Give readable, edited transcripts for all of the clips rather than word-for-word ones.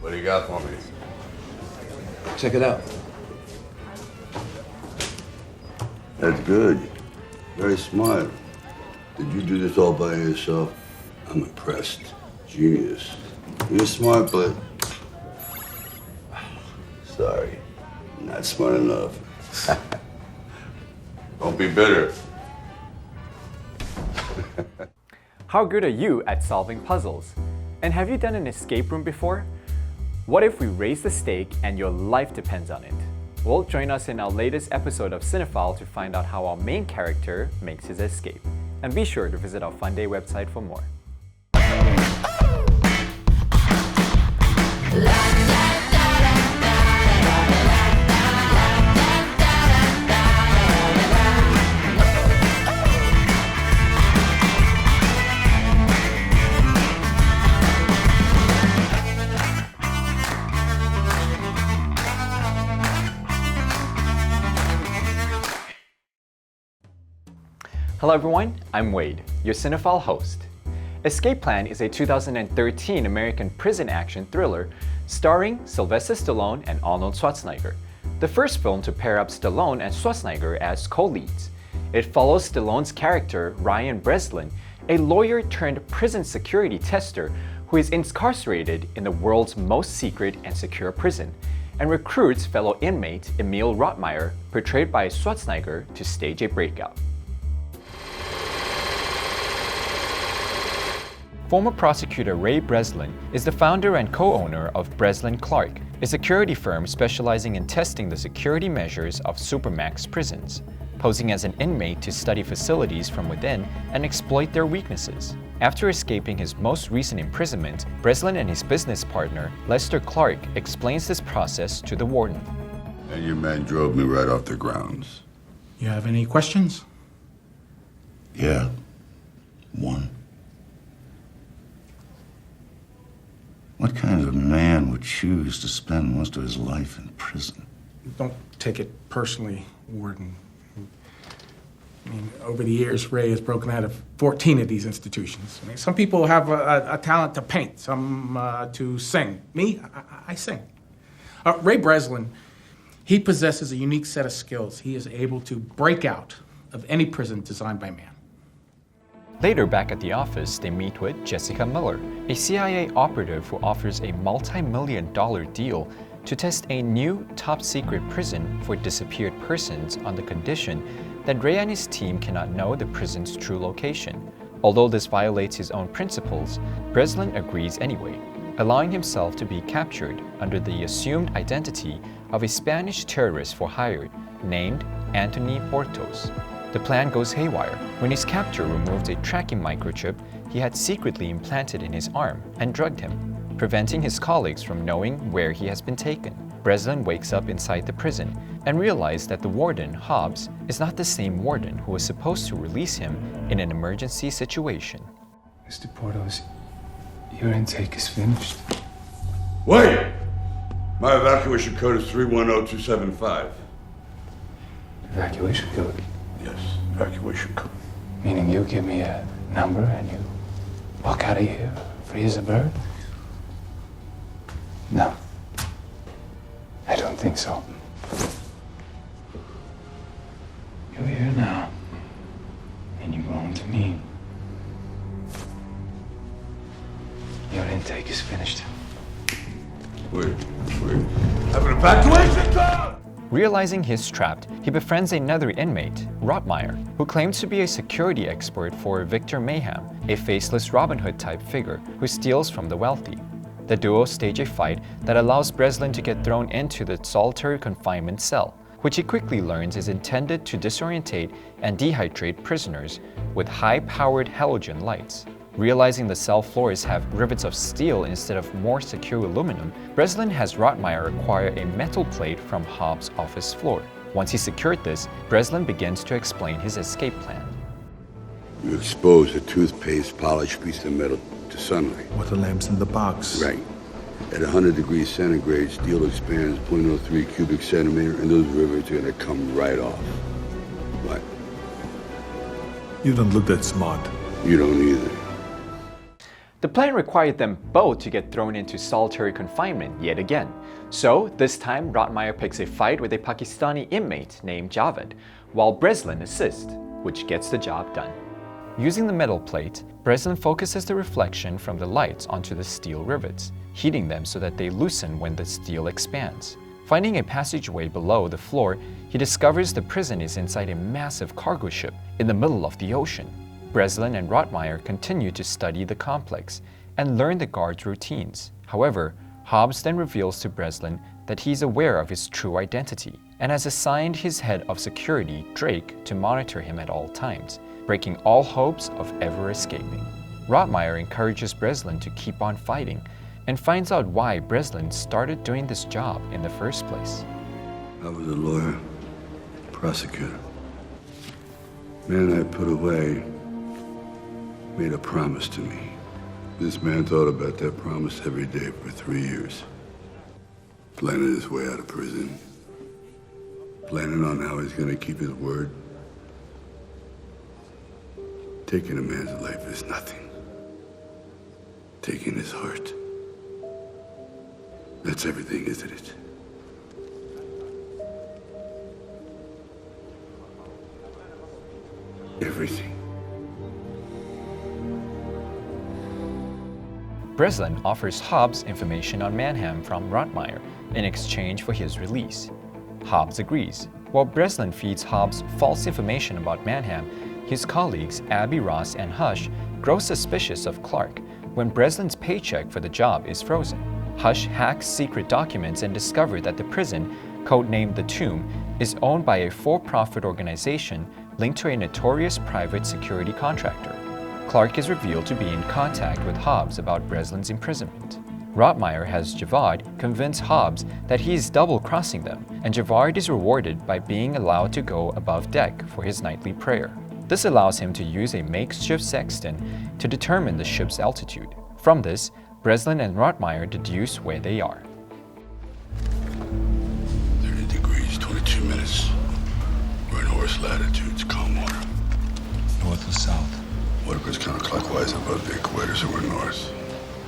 What do you got for me? Check it out. That's good. Very smart. Did you do this all by yourself? I'm impressed. Genius. You're smart, but... Sorry. Not smart enough. Don't be bitter. How good are you at solving puzzles? And have you done an escape room before? What if we raise the stake and your life depends on it? Well, join us in our latest episode of Cinephile to find out how our main character makes his escape. And be sure to visit our Fun Day website for more. Hello everyone, I'm Wade, your Cinephile host. Escape Plan is a 2013 American prison action thriller starring Sylvester Stallone and Arnold Schwarzenegger, the first film to pair up Stallone and Schwarzenegger as co-leads. It follows Stallone's character, Ryan Breslin, a lawyer turned prison security tester who is incarcerated in the world's most secret and secure prison, and recruits fellow inmate Emil Rottmeyer, portrayed by Schwarzenegger, to stage a breakout. Former prosecutor Ray Breslin is the founder and co-owner of Breslin Clark, a security firm specializing in testing the security measures of supermax prisons, posing as an inmate to study facilities from within and exploit their weaknesses. After escaping his most recent imprisonment, Breslin and his business partner, Lester Clark, explains this process to the warden. And your man drove me right off the grounds. You have any questions? Yeah. One. What kind of man would choose to spend most of his life in prison? Don't take it personally, Warden. I mean, over the years, Ray has broken out of 14 of these institutions. I mean, some people have a talent to paint, some to sing. Me, I sing. Ray Breslin, he possesses a unique set of skills. He is able to break out of any prison designed by man. Later, back at the office, they meet with Jessica Miller, a CIA operative who offers a multi-million-dollar deal to test a new top-secret prison for disappeared persons on the condition that Ray and his team cannot know the prison's true location. Although this violates his own principles, Breslin agrees anyway, allowing himself to be captured under the assumed identity of a Spanish terrorist for hire named Anthony Portos. The plan goes haywire when his captor removed a tracking microchip he had secretly implanted in his arm and drugged him, preventing his colleagues from knowing where he has been taken. Breslin wakes up inside the prison and realizes that the warden, Hobbs, is not the same warden who was supposed to release him in an emergency situation. Mr. Portos, your intake is finished. Wait! My evacuation code is 310275. Evacuation code? Yes, evacuation code. Meaning you give me a number and you walk out of here free as a bird? No. I don't think so. You're here now, and you belong to me. Your intake is finished. Wait. Have an evacuation code! Realizing he's trapped, he befriends another inmate, Rottmeyer, who claims to be a security expert for Victor Mayhem, a faceless Robin Hood-type figure who steals from the wealthy. The duo stage a fight that allows Breslin to get thrown into the solitary confinement cell, which he quickly learns is intended to disorientate and dehydrate prisoners with high-powered halogen lights. Realizing the cell floors have rivets of steel instead of more secure aluminum, Breslin has Rottmeyer acquire a metal plate from Hobbs' office floor. Once he secured this, Breslin begins to explain his escape plan. You expose a toothpaste polished piece of metal to sunlight. What the lamps in the box? Right. At 100 degrees centigrade, steel expands 0.03 cubic centimeter, and those rivets are going to come right off. What? You don't look that smart. You don't either. The plan required them both to get thrown into solitary confinement yet again. So, this time, Rottmeyer picks a fight with a Pakistani inmate named Javed, while Breslin assists, which gets the job done. Using the metal plate, Breslin focuses the reflection from the lights onto the steel rivets, heating them so that they loosen when the steel expands. Finding a passageway below the floor, he discovers the prison is inside a massive cargo ship in the middle of the ocean. Breslin and Rottmeyer continue to study the complex and learn the guards' routines. However, Hobbs then reveals to Breslin that he's aware of his true identity and has assigned his head of security, Drake, to monitor him at all times, breaking all hopes of ever escaping. Rottmeyer encourages Breslin to keep on fighting and finds out why Breslin started doing this job in the first place. I was a lawyer, prosecutor. Man I put away made a promise to me. This man thought about that promise every day for 3 years. Planning his way out of prison. Planning on how he's gonna keep his word. Taking a man's life is nothing. Taking his heart. That's everything, isn't it? Everything. Breslin offers Hobbs information on Mannheim from Rottmeyer in exchange for his release. Hobbs agrees. While Breslin feeds Hobbs false information about Mannheim, his colleagues Abby Ross and Hush grow suspicious of Clark when Breslin's paycheck for the job is frozen. Hush hacks secret documents and discovers that the prison, codenamed The Tomb, is owned by a for-profit organization linked to a notorious private security contractor. Clark is revealed to be in contact with Hobbs about Breslin's imprisonment. Rottmeyer has Javad convince Hobbs that he is double-crossing them, and Javad is rewarded by being allowed to go above deck for his nightly prayer. This allows him to use a makeshift sextant to determine the ship's altitude. From this, Breslin and Rottmeyer deduce where they are. 30 degrees, 22 minutes. We're in horse latitudes, calm water. North or south? Water goes counterclockwise above the equator, so we're north.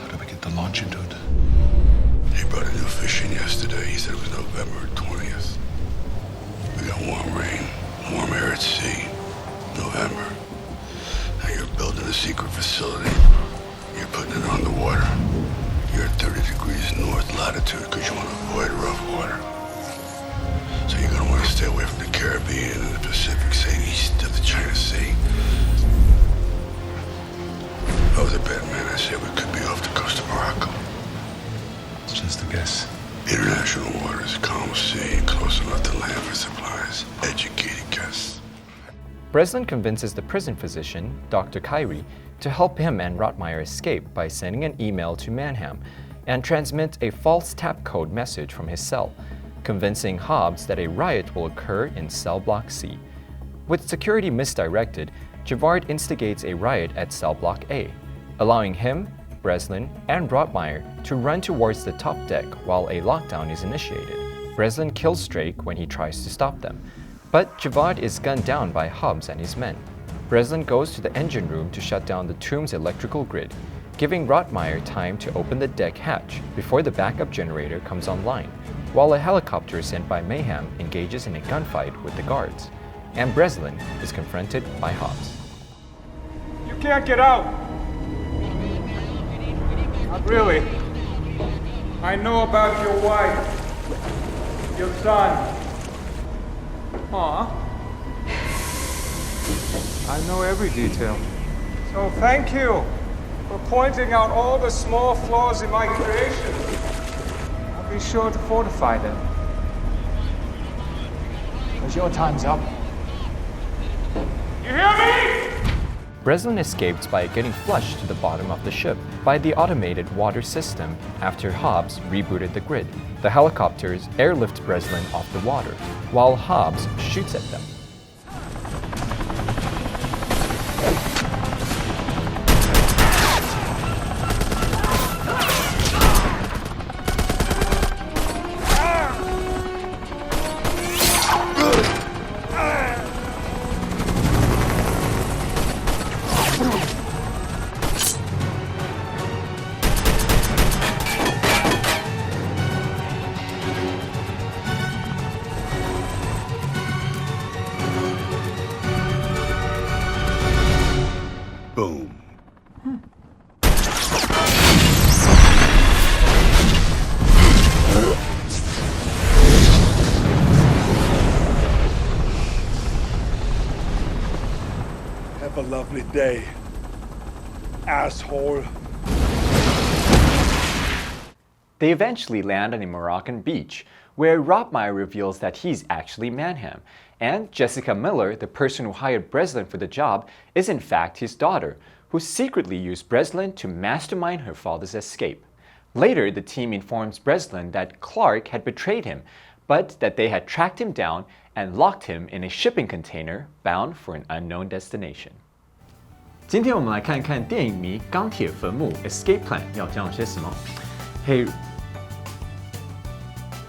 How do we get the longitude? He brought a new fish in yesterday. He said it was November 20th. We got warm rain, warm air at sea. November. Now you're building a secret facility. You're putting it on the water. You're at 30 degrees north latitude because you want to avoid rough water. So you're going to want to stay away from the Caribbean and the Pacific, say east of the China Sea. I was a bad man. I said we could be off the coast of Morocco. It's just a guess. International waters, calm sea, close enough to land for supplies. Educated guests. Breslin convinces the prison physician, Dr. Kyrie, to help him and Rottmeyer escape by sending an email to Mannheim and transmit a false tap code message from his cell, convincing Hobbs that a riot will occur in cell block C. With security misdirected, Javad instigates a riot at cell block A, allowing him, Breslin, and Rottmeyer to run towards the top deck while a lockdown is initiated. Breslin kills Drake when he tries to stop them, but Javad is gunned down by Hobbs and his men. Breslin goes to the engine room to shut down the tomb's electrical grid, giving Rottmeyer time to open the deck hatch before the backup generator comes online, while a helicopter sent by Mayhem engages in a gunfight with the guards, and Breslin is confronted by Hobbs. You can't get out! Not really. I know about your wife, your son. Aw. I know every detail. So thank you for pointing out all the small flaws in my creation. I'll be sure to fortify them. Because your time's up. You hear me? Breslin escapes by getting flushed to the bottom of the ship by the automated water system after Hobbs rebooted the grid. The helicopters airlift Breslin off the water, while Hobbs shoots at them. Boom. Have a lovely day, asshole. They eventually land on a Moroccan beach, where Rottmeyer reveals that he's actually Manham, and Jessica Miller, the person who hired Breslin for the job, is in fact his daughter, who secretly used Breslin to mastermind her father's escape. Later, the team informs Breslin that Clark had betrayed him, but that they had tracked him down and locked him in a shipping container bound for an unknown destination. 今天我们来看看电影迷钢铁坟墓 Escape Plan 要讲些什么。Hey,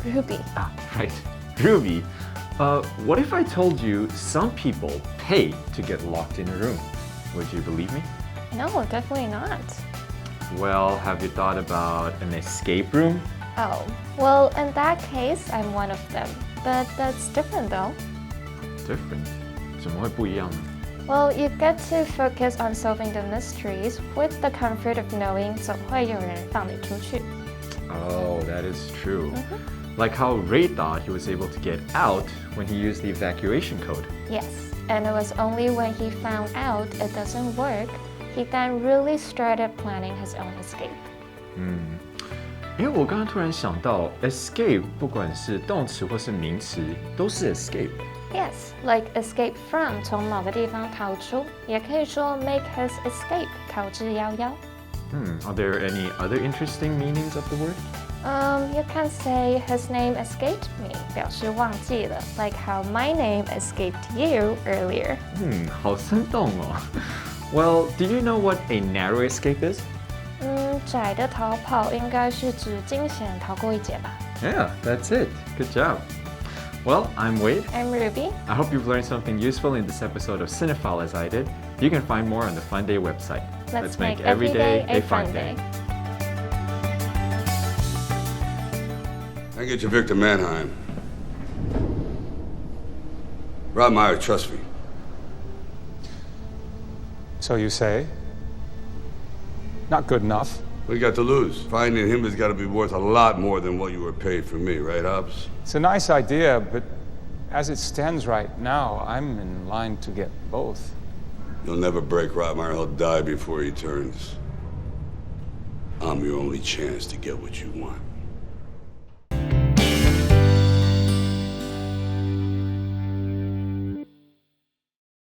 Ruby. Right. Ruby, what if I told you some people pay to get locked in a room? Would you believe me? No, definitely not. Well, have you thought about an escape room? Oh, well, in that case, I'm one of them. But that's different though. Different. 怎么会不一样呢？ Well, you get to focus on solving the mysteries with the comfort of knowing 总会有人放你出去. Oh, that is true. Like how Ray thought he was able to get out when he used the evacuation code. Yes, and it was only when he found out it doesn't work, he then really started planning his own escape. 因为我刚刚突然想到 escape 不管是动词或是名词都是 escape. Yes, like escape from 从某个地方逃出，也可以说 make his escape 逃之夭夭。 Are there any other interesting meanings of the word? You can say his name escaped me 表示忘记了 like how my name escaped you earlier. 好生动哦。Well, do you know what a narrow escape is? 窄的逃跑应该是指惊险逃过一劫吧。 Yeah, that's it. Good job. Well, I'm Wade. I'm Ruby. I hope you've learned something useful in this episode of Cinephile as I did. You can find more on the Fun Day website. Let's make every day a fun day. I get you Victor Mannheim. Rottmeyer, trust me. So you say? Not good enough. What you got to lose? Finding him has got to be worth a lot more than what you were paid for me, right, Hobbs? It's a nice idea, but as it stands right now, I'm in line to get both. You'll never break Rottmeyer. He'll die before he turns. I'm your only chance to get what you want.